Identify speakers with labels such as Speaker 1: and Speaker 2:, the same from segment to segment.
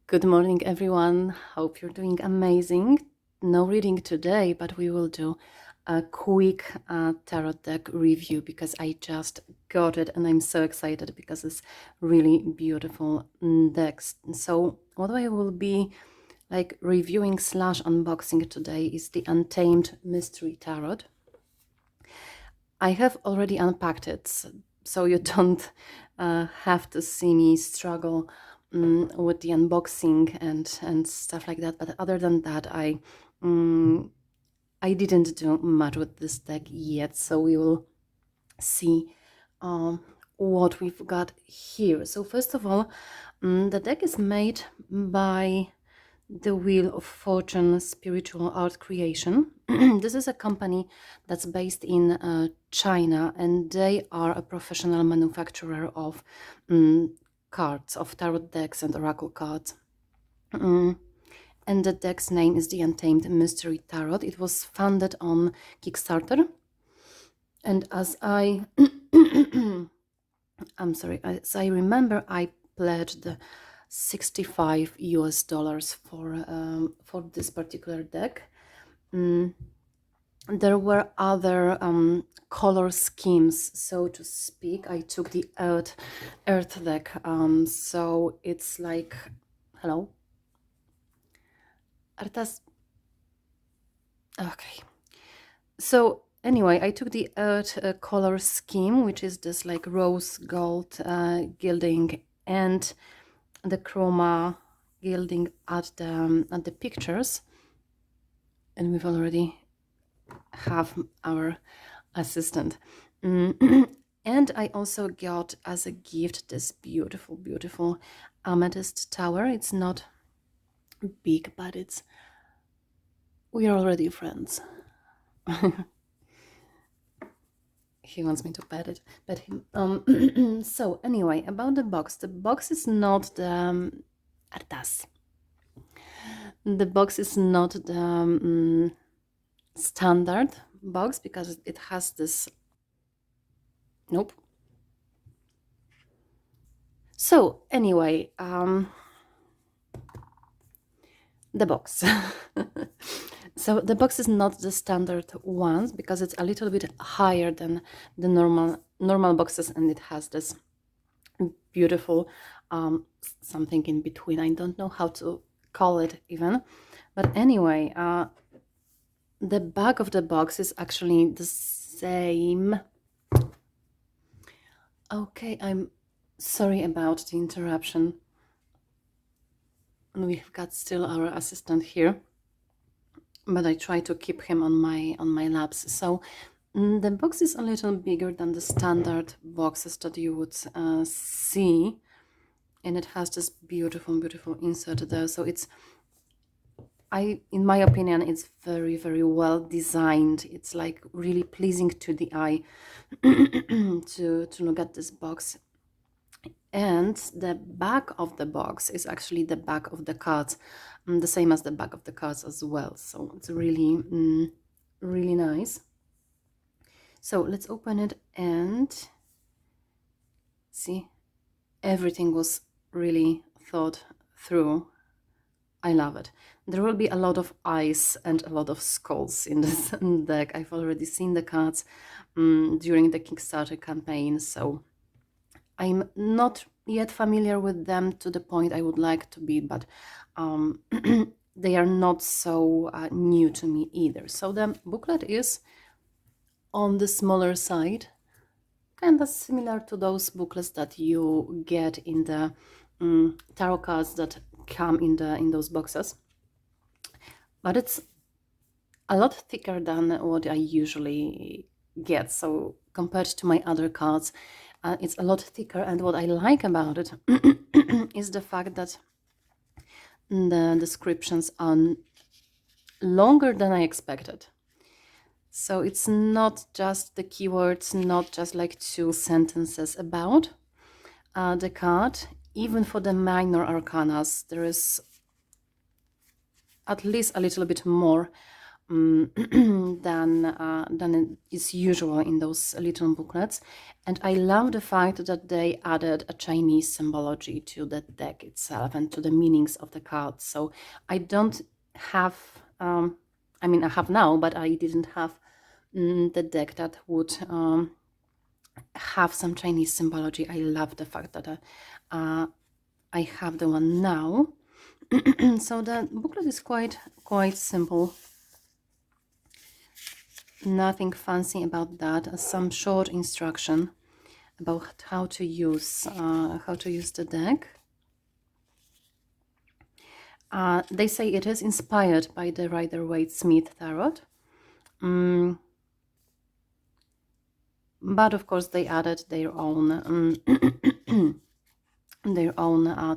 Speaker 1: Good morning, everyone. Hope you're doing amazing. No reading today, but we will do a quick tarot deck review because I just got it and I'm so excited because it's really beautiful decks. So what I will be reviewing slash unboxing today is the Untamed Mystery Tarot. I have already unpacked it, so you don't have to see me struggle with the unboxing and stuff like that. But other than that, I didn't do much with this deck yet, so we will see what we've got here. So first of all, the deck is made by the Wheel of Fortune Spiritual Art Creation. This is a company that's based in China, and they are a professional manufacturer of cards, of tarot decks and oracle cards. And the deck's name is the Untamed Mystery Tarot. It was funded on Kickstarter. And as I as I remember, I pledged $65 for this particular deck. There were other color schemes, so to speak. I took the Earth deck, so it's like, hello, Artas. Okay, so anyway, I took the Earth color scheme, which is this like rose gold gilding and the chroma gilding at the pictures, and we've already have our assistant. And I also got as a gift this beautiful amethyst tower. It's not big, but we are already friends. He wants me to pet him. So anyway, about the box. The box is not the Artas. The box is not the standard box because it has this. Nope. So anyway, the box. So the box is not the standard ones because it's a little bit higher than the normal boxes, and it has this beautiful something in between. I don't know how to call it even, but anyway, the back of the box is actually the same. Okay, I'm sorry about the interruption. And we've got still our assistant here, but I try to keep him on my laps. So the box is a little bigger than the standard boxes that you would see, and it has this beautiful insert there. So it's, in my opinion, it's very well designed. It's like really pleasing to the eye to look at this box. And the back of the box is actually the back of the cards, the same as the back of the cards as well. So it's really really nice. So let's open it and see. Everything was really thought through. I love it. There will be a lot of eyes and a lot of skulls in this deck. I've already seen the cards during the Kickstarter campaign, so I'm not yet familiar with them to the point I would like to be, but they are not so new to me either. So the booklet is on the smaller side, kind of similar to those booklets that you get in the tarot cards that come in those boxes, but it's a lot thicker than what I usually get. So compared to my other cards, it's a lot thicker, and what I like about it is the fact that the descriptions are longer than I expected. So it's not just the keywords, not just like 2 sentences about the card. Even for the minor arcanas, there is at least a little bit more than is usual in those little booklets. And I love the fact that they added a Chinese symbology to the deck itself and to the meanings of the cards. So I don't have, I mean, I have now, but I didn't have the deck that would have some Chinese symbology. I love the fact that I have the one now. So the booklet is quite simple. Nothing fancy about that. Some short instruction about how to use the deck. They say it is inspired by the Rider-Waite-Smith Tarot. But of course they added their own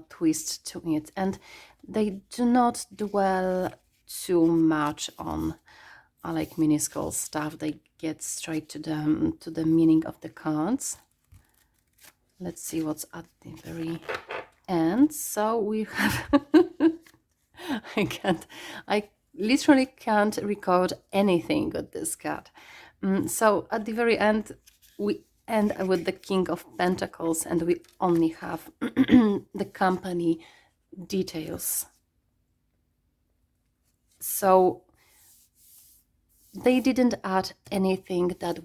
Speaker 1: twist to it, and they do not dwell too much on like minuscule stuff. They get straight to the meaning of the cards. Let's see what's at the very end. So we have I literally can't record anything with this card. So at the very end we end with the King of Pentacles, and we only have the company details. So they didn't add anything that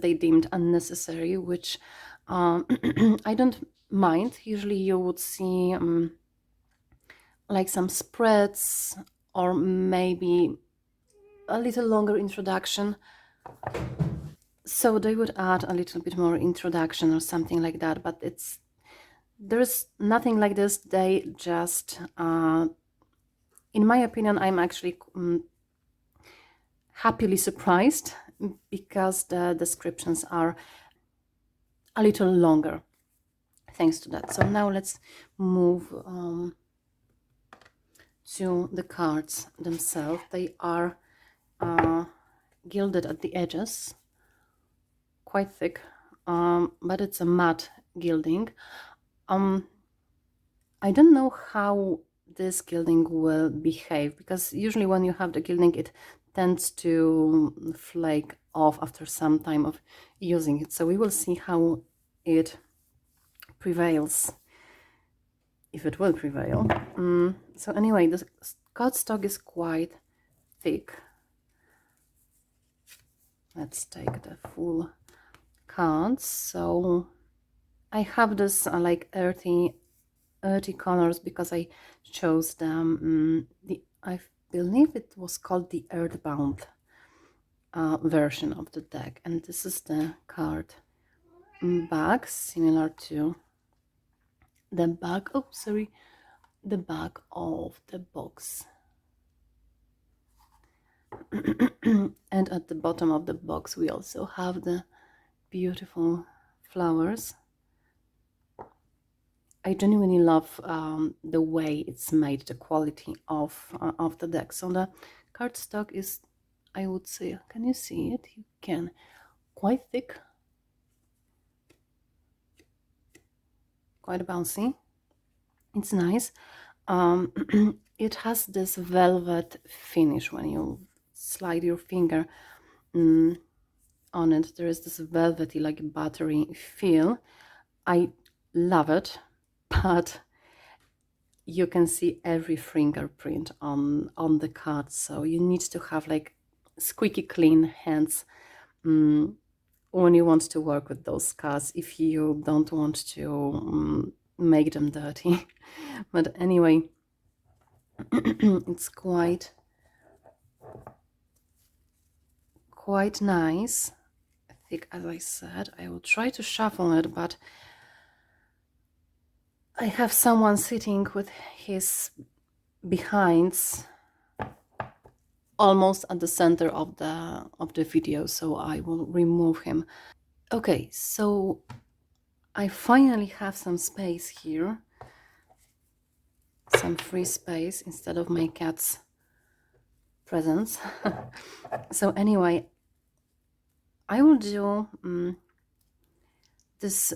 Speaker 1: they deemed unnecessary, which I don't mind. Usually you would see like some spreads or maybe a little longer introduction. So they would add a little bit more introduction or something like that, but there's nothing like this. They just, in my opinion, I'm actually happily surprised because the descriptions are a little longer thanks to that. So now let's move to the cards themselves. They are gilded at the edges, quite thick, but it's a matte gilding. I don't know how this gilding will behave, because usually when you have the gilding it tends to flake off after some time of using it. So we will see how it prevails, if it will prevail. So anyway, the cardstock is quite thick. Let's take the full cards. So I have this like earthy colors because I chose them. I believe it was called the Earthbound version of the deck, and this is the card back, similar to the back. Oh, sorry, the back of the box. And at the bottom of the box we also have the beautiful flowers. I genuinely love the way it's made, the quality of the deck. So the cardstock is, I would say, can you see it? You can. Quite thick, quite bouncy. It's nice. It has this velvet finish when you slide your finger on it. There is this velvety, like buttery feel. I love it, but you can see every fingerprint on the card, so you need to have like squeaky clean hands when you want to work with those cards, if you don't want to make them dirty. But anyway, it's quite nice. I think, as I said, I will try to shuffle it, but I have someone sitting with his behinds almost at the center of the video, so I will remove him. Okay, so I finally have some space here, some free space instead of my cat's presence. So anyway, I will do this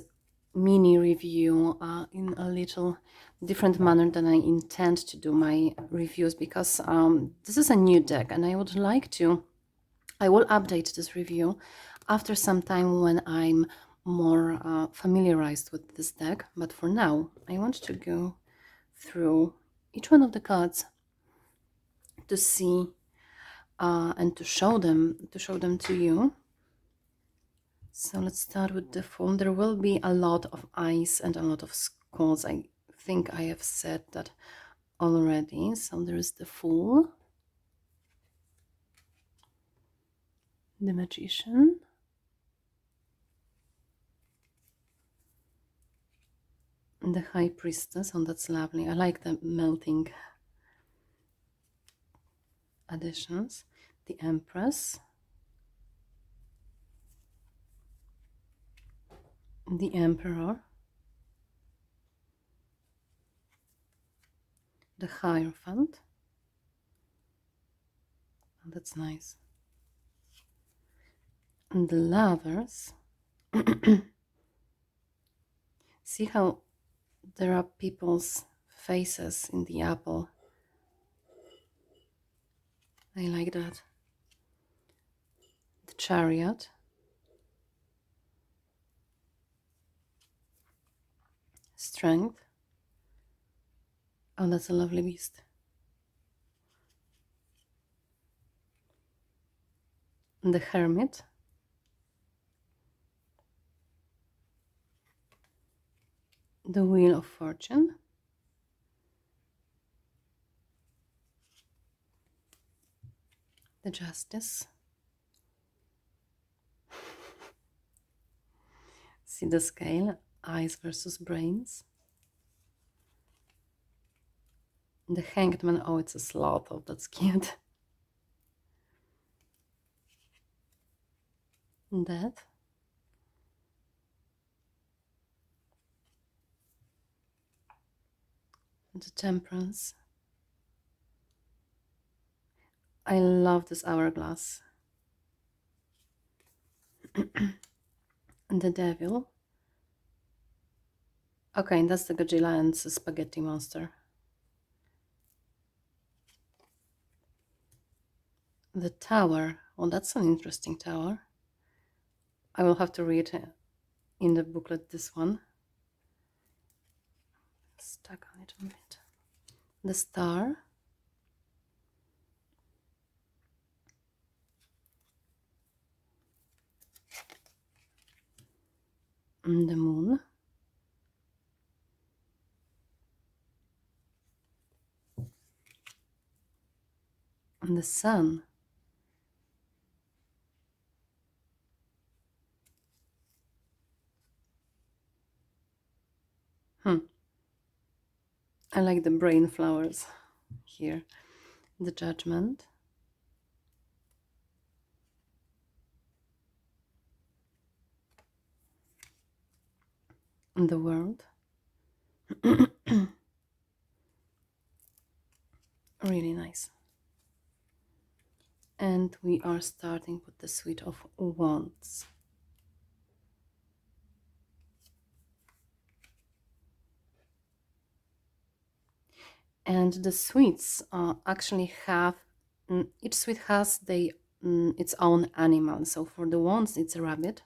Speaker 1: mini review in a little different manner than I intend to do my reviews, because this is a new deck and I would like to, I will update this review after some time when I'm more familiarized with this deck. But for now, I want to go through each one of the cards to see and to show them to you. So let's start with the Fool. There will be a lot of eyes and a lot of skulls. I think I have said that already. So there is the Fool, the Magician, and the High Priestess. Oh, that's lovely. I like the melting additions. The Empress, the Emperor, the Hierophant. Oh, that's nice. And the Lovers. See how there are people's faces in the apple. I like that. The Chariot, Strength. Oh, that's a lovely beast. And the Hermit, the Wheel of Fortune, the Justice. See the scale, eyes versus brains. The Hanged Man. Oh, it's a sloth. Oh, that's cute. Death. The Temperance. I love this hourglass. And the Devil. Okay, and that's the Godzilla and the Spaghetti Monster. The Tower. Well, that's an interesting tower. I will have to read in the booklet this one. Stuck on it a bit. The Star. And the Moon. And the Sun. I like the brain flowers here. The Judgment. And the World. Really nice. And we are starting with the Suite of Wands. And the suites actually have, each suite has its own animal. So for the wands, it's a rabbit.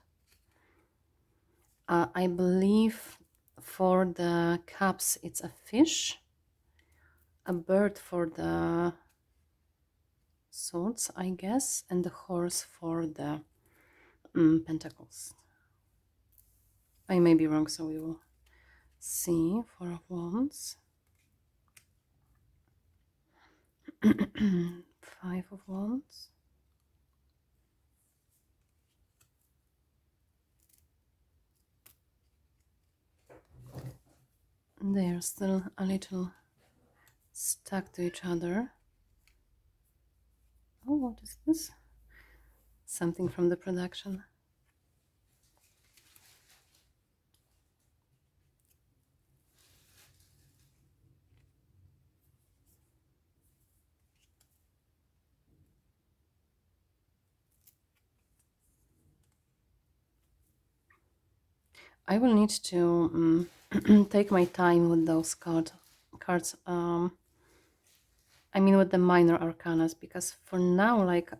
Speaker 1: I believe for the cups, it's a fish. A bird for the swords, I guess. And the horse for the pentacles. I may be wrong, so we will see. Four of Wands. Five of Wands. They are still a little stuck to each other. Oh, what is this? Something from the production. I will need to take my time with those cards. I mean, with the minor arcanas, because for now, like,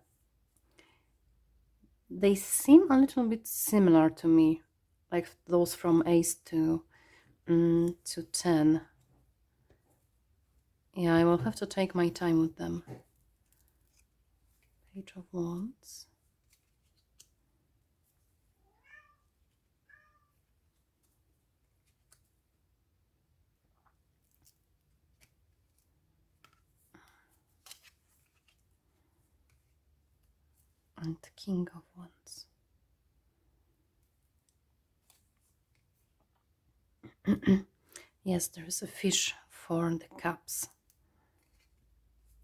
Speaker 1: they seem a little bit similar to me, like those from Ace to 10. Yeah, I will have to take my time with them. Page of Wands. And King of Wands. Yes, there is a fish for the cups.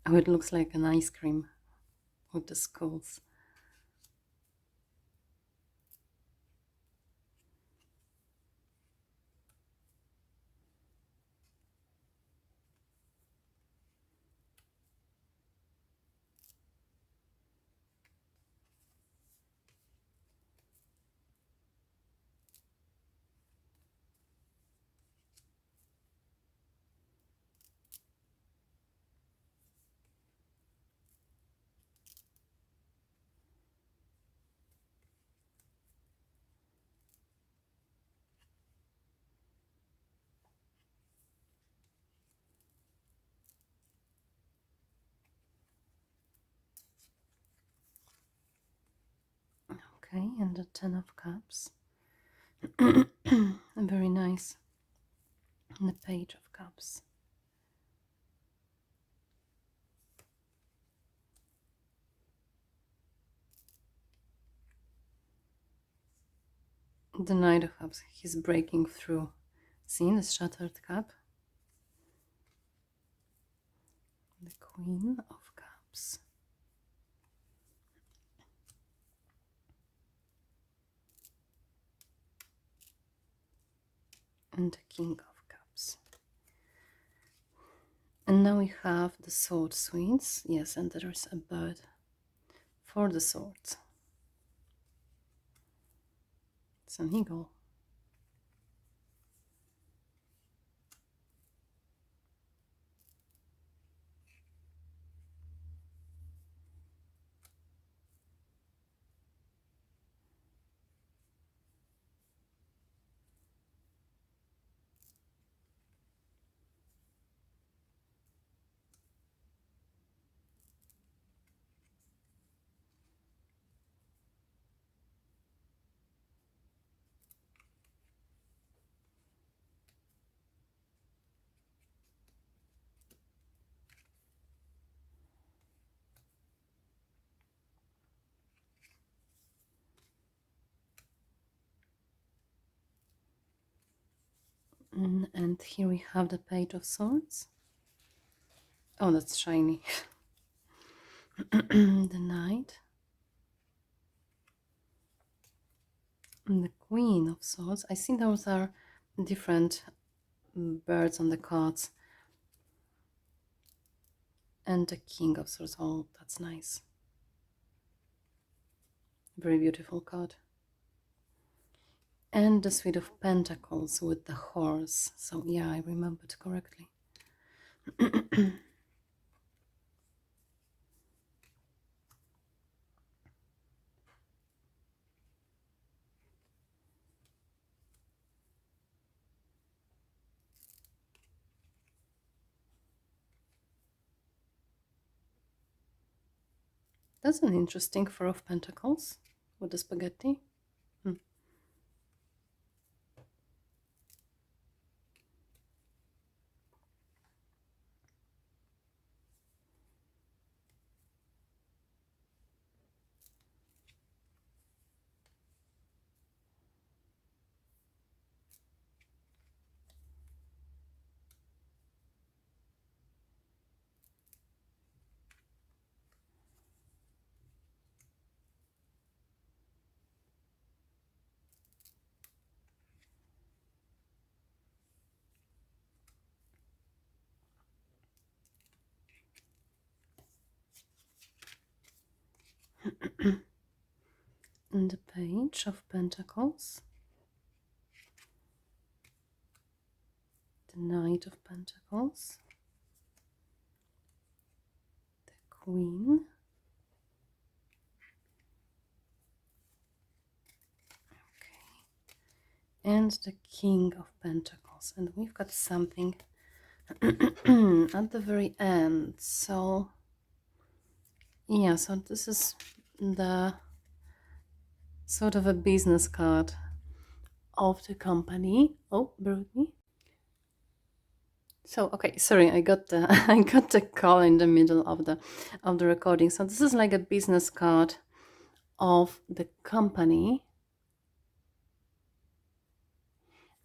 Speaker 1: Oh, it looks like an ice cream with the skulls. Okay, and the Ten of Cups. Very nice. And the Page of Cups. The Knight of Cups. He's breaking through. See the shattered cup? The Queen of Cups. And the King of Cups. And now we have the Sword Swings. Yes, and there is a bird for the swords. It's an eagle. And here we have the Page of Swords. Oh, that's shiny. The Knight. And the Queen of Swords. I see those are different birds on the cards. And the King of Swords. Oh, that's nice. Very beautiful card. And the Suite of Pentacles with the horse. So yeah, I remembered correctly. That's an interesting Four of Pentacles with the spaghetti. And the Page of Pentacles. the Knight of Pentacles, the Queen, and the King of Pentacles. And we've got something at the very end. So yeah, so this is the sort of a business card of the company. Oh, bear with me. So okay, sorry, I got the I got the call in the middle of the recording. So this is like a business card of the company.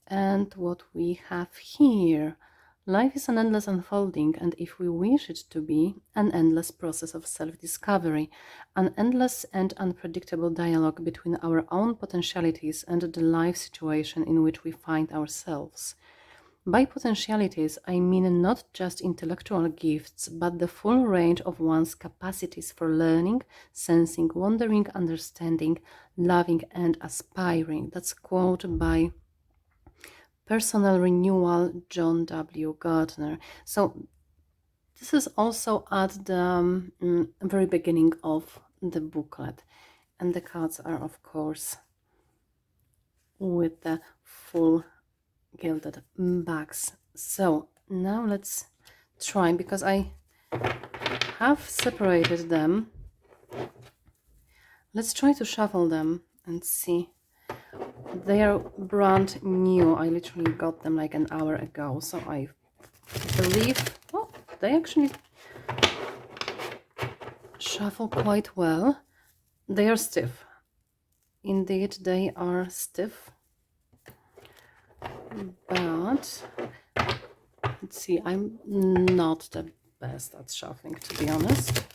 Speaker 1: And what we have here: life is an endless unfolding, and if we wish it to be, an endless process of self-discovery, an endless and unpredictable dialogue between our own potentialities and the life situation in which we find ourselves. By potentialities, I mean not just intellectual gifts, but the full range of one's capacities for learning, sensing, wondering, understanding, loving, and aspiring. That's a quote by Personal Renewal, John W. Gardner. So this is also at the very beginning of the booklet. And the cards are, of course, with the full gilded backs. So now let's try, because I have separated them. Let's try to shuffle them and see. They are brand new. I literally got them like an hour ago, so I believe, oh, they actually shuffle quite well. They are stiff. Indeed, they are stiff. But let's see, I'm not the best at shuffling, to be honest.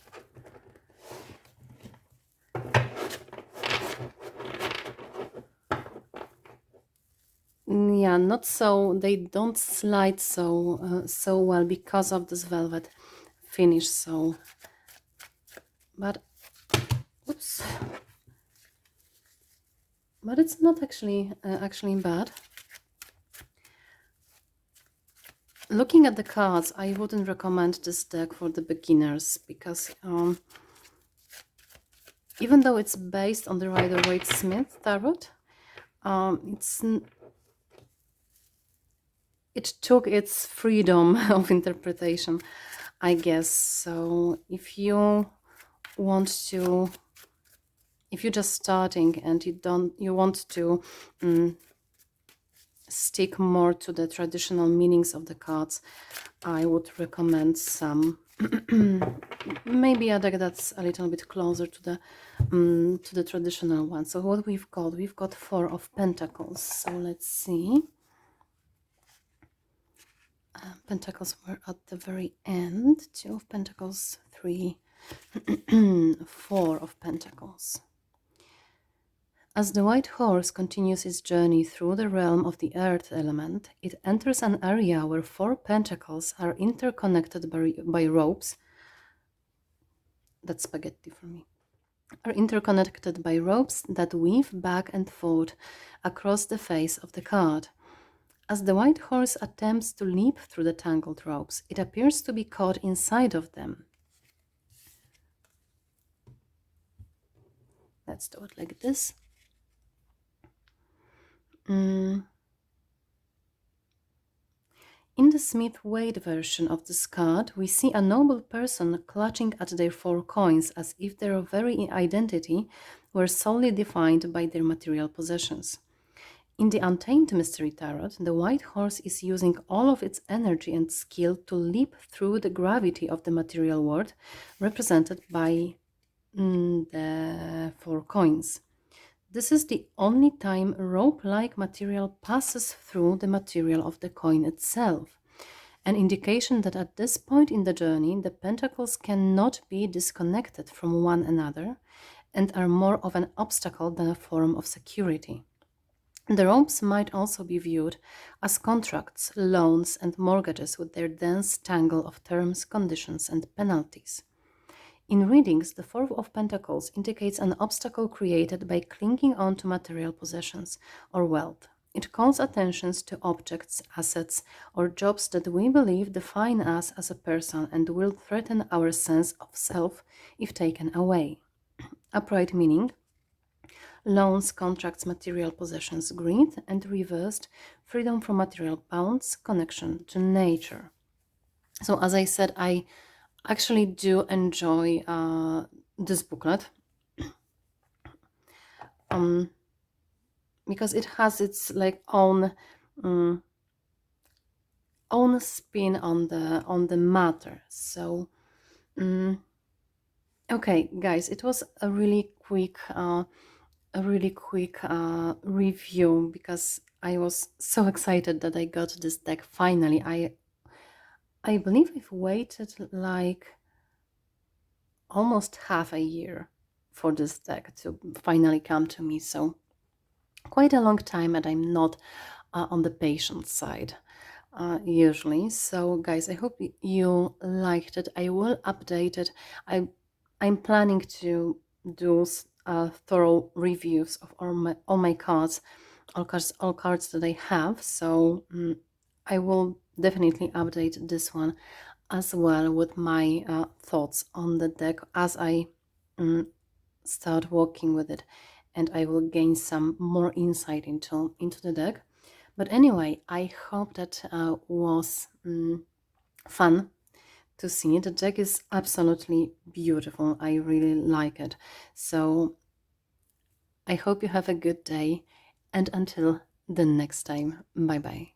Speaker 1: Yeah, not so, they don't slide so well because of this velvet finish. So, but oops, but it's not actually bad. Looking at the cards, I wouldn't recommend this deck for the beginners, because even though it's based on the Rider-Waite-Smith tarot, it took its freedom of interpretation, I guess. So if you want to, if you're just starting and you want to stick more to the traditional meanings of the cards, I would recommend some maybe a deck that's a little bit closer to the traditional one. So what we've got Four of Pentacles. So let's see. Pentacles were at the very end. Two of Pentacles, three, Four of Pentacles. As the white horse continues its journey through the realm of the earth element, it enters an area where four pentacles are interconnected by ropes. That's spaghetti for me. Are interconnected by ropes that weave back and forth across the face of the card. As the white horse attempts to leap through the tangled ropes, it appears to be caught inside of them. Let's do it like this. In the Smith-Waite version of this card, we see a noble person clutching at their 4 coins as if their very identity were solely defined by their material possessions. In the Untamed Mystery Tarot, the white horse is using all of its energy and skill to leap through the gravity of the material world, represented by the 4 coins. This is the only time rope-like material passes through the material of the coin itself, an indication that at this point in the journey, the pentacles cannot be disconnected from one another and are more of an obstacle than a form of security. The ropes might also be viewed as contracts, loans, and mortgages with their dense tangle of terms, conditions, and penalties. In readings, the Four of Pentacles indicates an obstacle created by clinging on to material possessions or wealth. It calls attentions to objects, assets, or jobs that we believe define us as a person and will threaten our sense of self if taken away. Upright meaning: loans, contracts, material possessions, greed, and reversed: freedom from material bonds, connection to nature. So, as I said, I actually do enjoy this booklet because it has its like um, own spin on the matter. So, okay, guys, it was a really quick review because I was so excited that I got this deck finally. I believe I've waited like almost half a year for this deck to finally come to me. So quite a long time, and I'm not on the patient side usually. So guys, I hope you liked it. I will update it. I'm planning to do thorough reviews of all my cards, all cards that I have. So I will definitely update this one as well with my thoughts on the deck as I start working with it, and I will gain some more insight into the deck. But anyway, I hope that was fun to see. The deck is absolutely beautiful. I really like it. So I hope you have a good day, and until the next time, bye bye.